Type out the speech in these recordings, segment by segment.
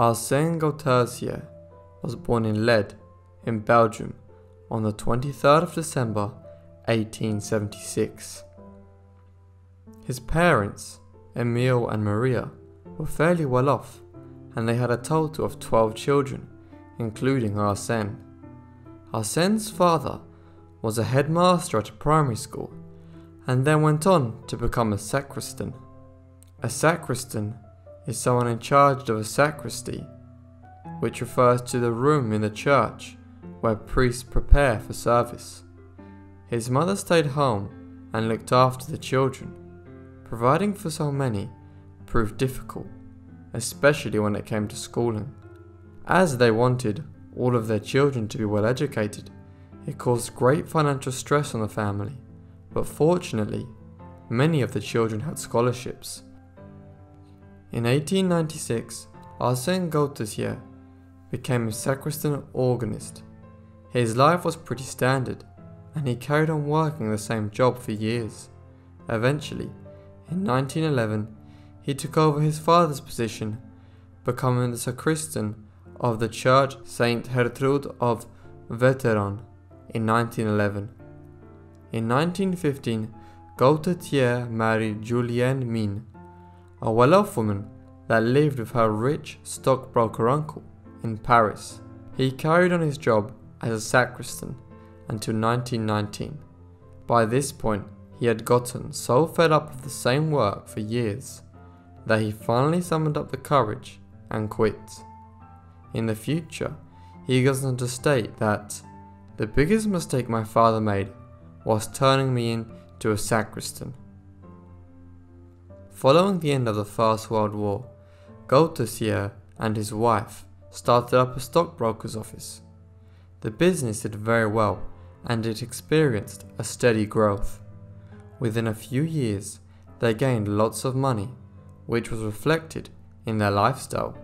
Arsène Goedertier was born in Leyde, in Belgium, on the 23rd of December 1876. His parents, Emile and Maria, were fairly well off, and they had a total of 12 children, including Arsène. Arsène's father was a headmaster at a primary school, and then went on to become a sacristan. A sacristan is someone in charge of a sacristy, which refers to the room in the church where priests prepare for service. His mother stayed home and looked after the children. Providing for so many proved difficult, especially when it came to schooling. As they wanted all of their children to be well educated, it caused great financial stress on the family, but fortunately, many of the children had scholarships. In 1896, Arsène Goedertier became a sacristan organist. His life was pretty standard, and he carried on working the same job for years. Eventually, in 1911, he took over his father's position, becoming the sacristan of the church Saint Gertrude of Veteran in 1911. In 1915, Goedertier married Julienne Mine, a well-off woman that lived with her rich stockbroker uncle in Paris. He carried on his job as a sacristan until 1919. By this point, he had gotten so fed up of the same work for years that he finally summoned up the courage and quit. In the future, he goes on to state that the biggest mistake my father made was turning me into a sacristan. Following the end of the First World War, Goedertier and his wife started up a stockbroker's office. The business did very well, and it experienced a steady growth. Within a few years, they gained lots of money, which was reflected in their lifestyle.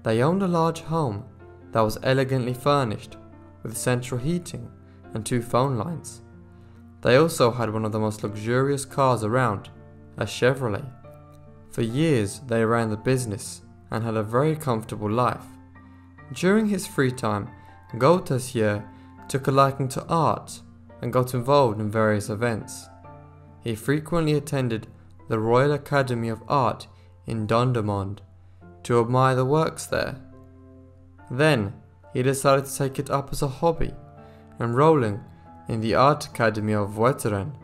They owned a large home that was elegantly furnished with central heating and 2 phone lines. They also had one of the most luxurious cars around, a Chevrolet. For years they ran the business and had a very comfortable life. During his free time, Goedertier took a liking to art and got involved in various events. He frequently attended the Royal Academy of Art in Dendermonde to admire the works there. Then he decided to take it up as a hobby, enrolling in the Art Academy of Veteran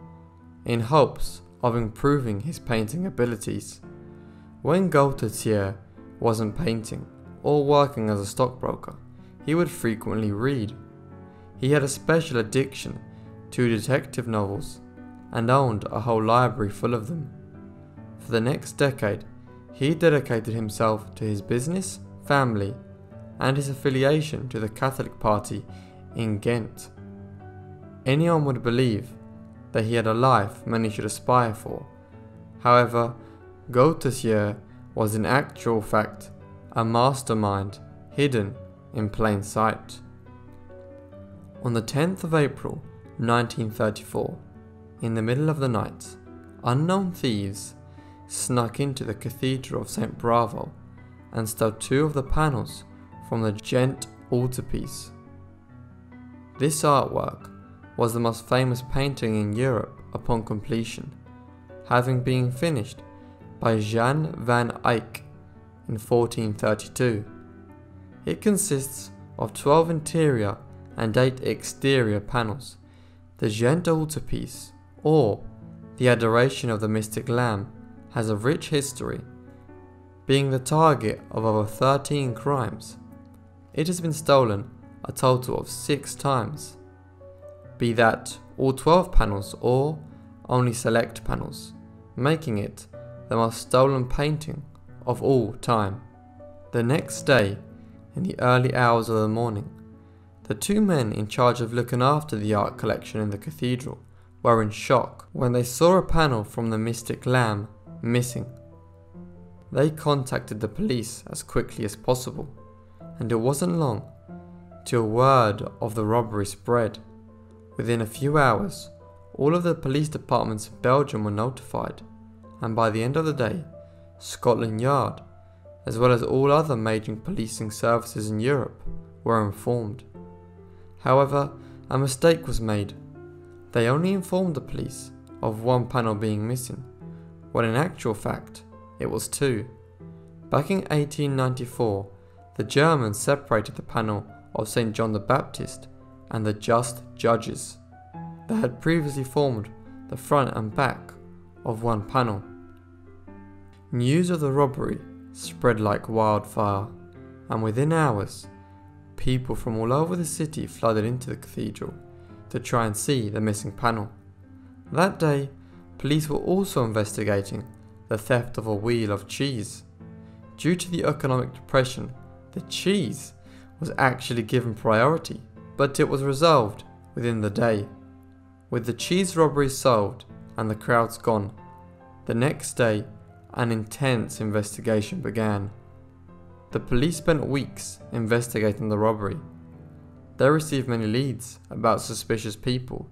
in hopes of improving his painting abilities. When Goedertier wasn't painting or working as a stockbroker, he would frequently read. He had a special addiction to detective novels and owned a whole library full of them. For the next decade, he dedicated himself to his business, family, and his affiliation to the Catholic Party in Ghent. Anyone would believe that he had a life many should aspire for. However, Goedertier was in actual fact a mastermind hidden in plain sight. On the 10th of April 1934, in the middle of the night, unknown thieves snuck into the Cathedral of St. Bravo and stole 2 of the panels from the Ghent Altarpiece. This artwork was the most famous painting in Europe upon completion, having been finished by Jan van Eyck in 1432. It consists of 12 interior and 8 exterior panels. The Ghent Altarpiece, or the Adoration of the Mystic Lamb, has a rich history, being the target of over 13 crimes. It has been stolen a total of 6 times, be that all 12 panels or only select panels, making it the most stolen painting of all time. The next day, in the early hours of the morning, the 2 men in charge of looking after the art collection in the cathedral were in shock when they saw a panel from the Mystic Lamb missing. They contacted the police as quickly as possible, and it wasn't long till word of the robbery spread. Within a few hours, all of the police departments in Belgium were notified, and by the end of the day, Scotland Yard, as well as all other major policing services in Europe, were informed. However, a mistake was made. They only informed the police of one panel being missing, when in actual fact, it was two. Back in 1894, the Germans separated the panel of St. John the Baptist and the Just Judges. They had previously formed the front and back of one panel. News of the robbery spread like wildfire, and within hours, people from all over the city flooded into the cathedral to try and see the missing panel. That day, police were also investigating the theft of a wheel of cheese. Due to the economic depression, the cheese was actually given priority, but it was resolved within the day. With the cheese robbery solved and the crowds gone, the next day an intense investigation began. The police spent weeks investigating the robbery. They received many leads about suspicious people,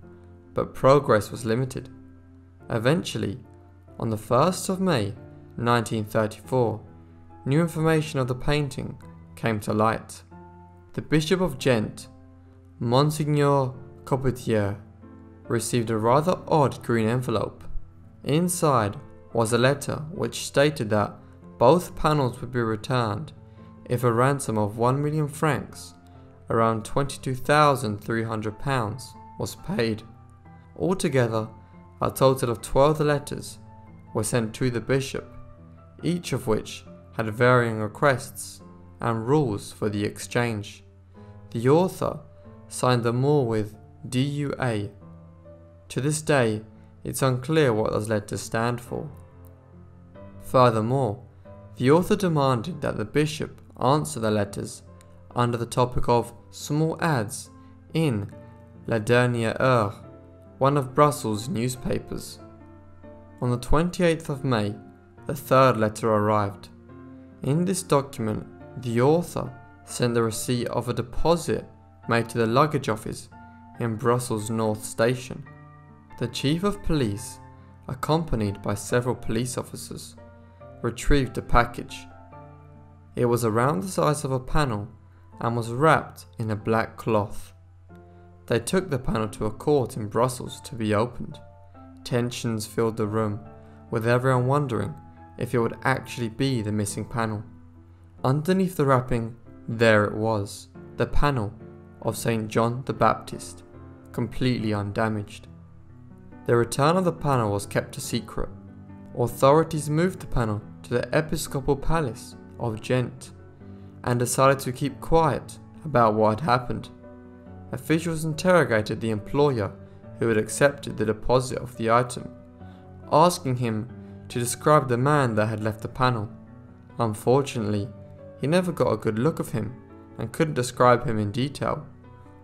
but progress was limited. Eventually, on the 1st of May 1934, new information of the painting came to light. The Bishop of Ghent, Monseigneur Goedertier, received a rather odd green envelope. Inside was a letter which stated that both panels would be returned if a ransom of 1 million francs, around £22,300, was paid. Altogether, a total of 12 letters were sent to the bishop, each of which had varying requests and rules for the exchange. The author signed them all with DUA. To this day, it's unclear what those letters stand for. Furthermore, the author demanded that the bishop answer the letters under the topic of small ads in La Dernière Heure, one of Brussels' newspapers. On the 28th of May, the third letter arrived. In this document, the author sent the receipt of a deposit made to the luggage office in Brussels North Station. The chief of police, accompanied by several police officers, retrieved the package. It was around the size of a panel and was wrapped in a black cloth. They took the panel to a court in Brussels to be opened. Tensions filled the room, with everyone wondering if it would actually be the missing panel. Underneath the wrapping, there it was, the panel of St. John the Baptist, completely undamaged. The return of the panel was kept a secret. Authorities moved the panel to the Episcopal Palace of Ghent and decided to keep quiet about what had happened. Officials interrogated the employer who had accepted the deposit of the item, asking him to describe the man that had left the panel. Unfortunately, he never got a good look of him and couldn't describe him in detail.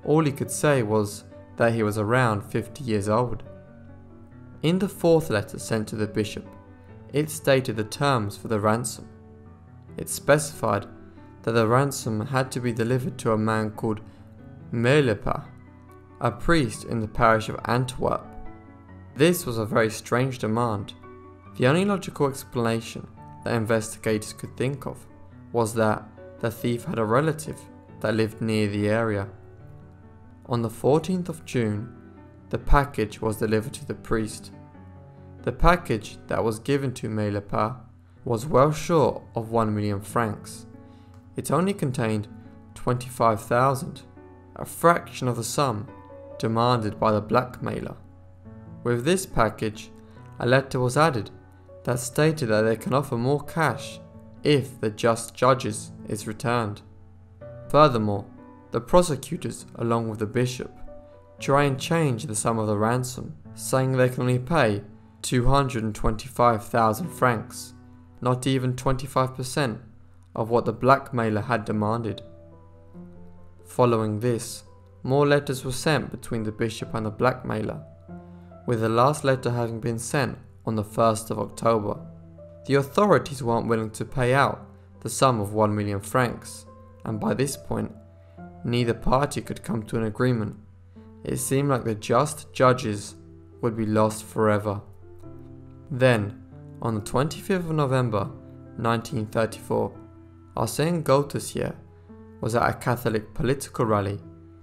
All he could say was that he was around 50 years old. In the fourth letter sent to the bishop, it stated the terms for the ransom. It specified that the ransom had to be delivered to a man called Melepa, a priest in the parish of Antwerp. This was a very strange demand. The only logical explanation that investigators could think of was that the thief had a relative that lived near the area. On the 14th of June, the package was delivered to the priest. The package that was given to Melepa was well short of 1 million francs. It only contained 25,000, a fraction of the sum demanded by the blackmailer. With this package, a letter was added that stated that they can offer more cash if the Just Judges is returned. Furthermore, the prosecutors, along with the bishop, try and change the sum of the ransom, saying they can only pay 225,000 francs, not even 25% of what the blackmailer had demanded. Following this, more letters were sent between the bishop and the blackmailer, with the last letter having been sent on the 1st of October. The authorities weren't willing to pay out the sum of 1 million francs, and by this point, neither party could come to an agreement. It seemed like the Just Judges would be lost forever. Then, on the 25th of November 1934, Arsène Goedertier was at a Catholic political rally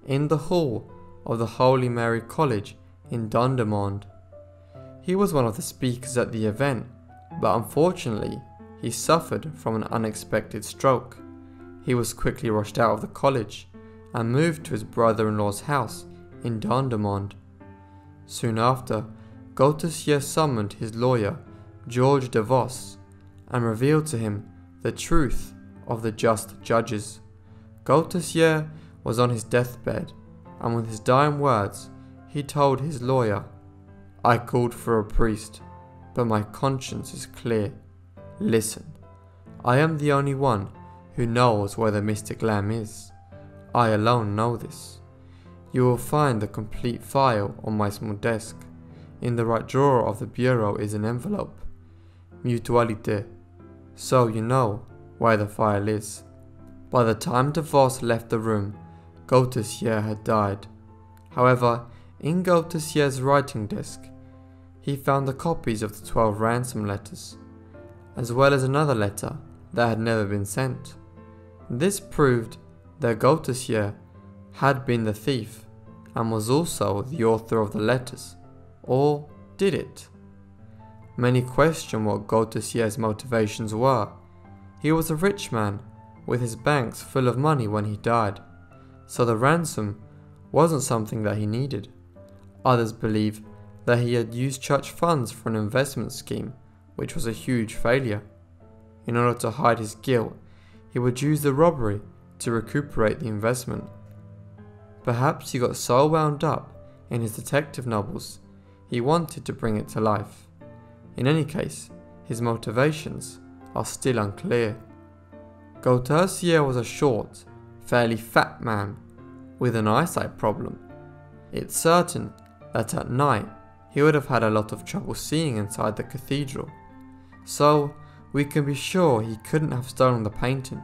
in the hall of the Holy Mary College in Dendermonde. He was one of the speakers at the event, but unfortunately he suffered from an unexpected stroke. He was quickly rushed out of the college and moved to his brother-in-law's house in Dendermonde. Soon after, Goedertier summoned his lawyer, Georges de Vos, and revealed to him the truth of the just judges. Goedertier was on his deathbed, and with his dying words, he told his lawyer, "I called for a priest, but my conscience is clear. Listen, I am the only one who knows where the mystic lamb is. I alone know this. You will find the complete file on my small desk. In the right drawer of the bureau is an envelope. Mutualité. So you know where the file is." By the time de Vos left the room, Goedertier had died. However, in Goedertier's writing desk, he found the copies of the 12 ransom letters, as well as another letter that had never been sent. This proved that Goedertier had been the thief and was also the author of the letters, or did it? Many question what Goedertier's motivations were. He was a rich man with his banks full of money when he died, so the ransom wasn't something that he needed. Others believe that he had used church funds for an investment scheme, which was a huge failure. In order to hide his guilt, he would use the robbery to recuperate the investment. Perhaps he got so wound up in his detective novels, he wanted to bring it to life. In any case, his motivations are still unclear. Goedertier was a short, fairly fat man with an eyesight problem. It's certain that at night he would have had a lot of trouble seeing inside the cathedral, so we can be sure he couldn't have stolen the painting.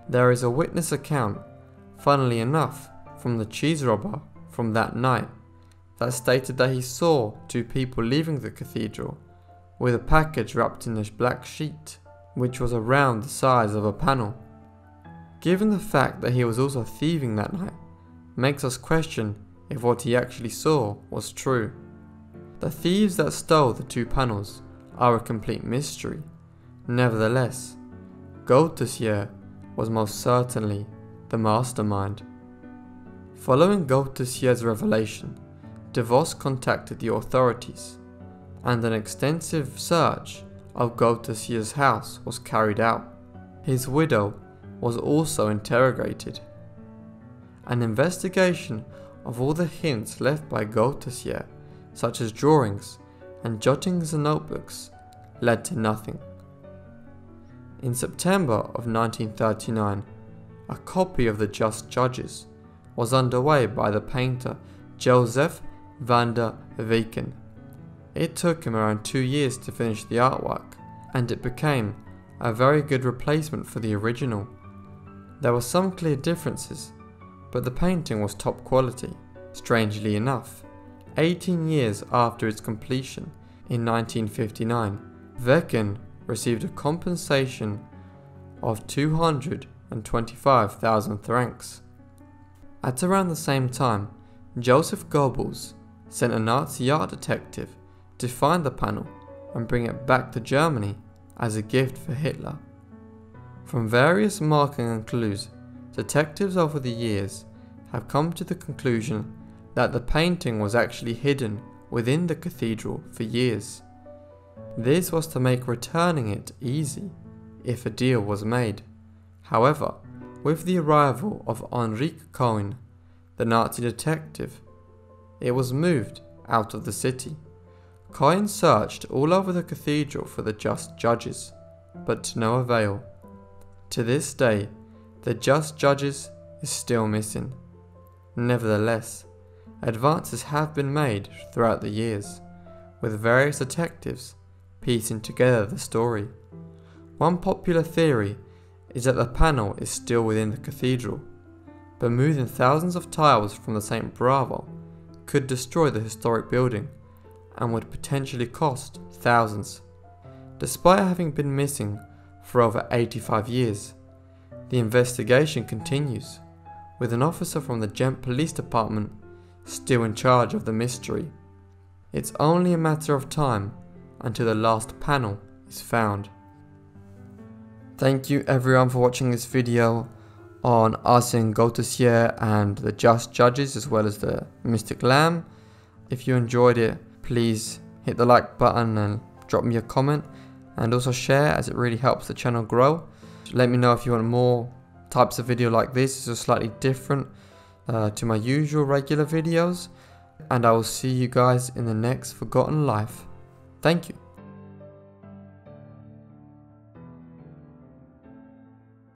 There is a witness account, funnily enough, from the cheese robber from that night, that stated that he saw 2 people leaving the cathedral with a package wrapped in a black sheet, which was around the size of a panel. Given the fact that he was also thieving that night, makes us question if what he actually saw was true. The thieves that stole the 2 panels are a complete mystery. Nevertheless, Goedertier was most certainly the mastermind. Following Goedertier's revelation, de Vos contacted the authorities, and an extensive search of Goedertier's house was carried out. His widow was also interrogated. An investigation of all the hints left by Goedertier, such as drawings and jottings and notebooks, led to nothing. In September of 1939, a copy of The Just Judges was underway by the painter Joseph van der Weyken. It took him around 2 years to finish the artwork, and it became a very good replacement for the original. There were some clear differences, but the painting was top quality. Strangely enough, 18 years after its completion, in 1959, Weyken received a compensation of 225,000 francs. At around the same time, Joseph Goebbels sent a Nazi art detective to find the panel and bring it back to Germany as a gift for Hitler. From various marking and clues, detectives over the years have come to the conclusion that the painting was actually hidden within the cathedral for years. This was to make returning it easy if a deal was made. However, with the arrival of Henrique Cohen, the Nazi detective, it was moved out of the city. Cohen searched all over the cathedral for the Just Judges, but to no avail. To this day, the Just Judges is still missing. Nevertheless, advances have been made throughout the years, with various detectives piecing together the story. One popular theory is that the panel is still within the cathedral, but moving thousands of tiles from the St. Bravo could destroy the historic building and would potentially cost thousands. Despite having been missing for over 85 years, The investigation continues, with an officer from the Ghent Police Department still in charge of the mystery. It's only a matter of time until the last panel is found. Thank you everyone for watching this video on Arsène Goedertier and the Just Judges, as well as the Mystic Lamb. If you enjoyed it, please hit the like button and drop me a comment, and also share, as it really helps the channel grow. Let me know if you want more types of video like this. This is slightly different to my usual regular videos, and I will see you guys in the next Forgotten Life. Thank you.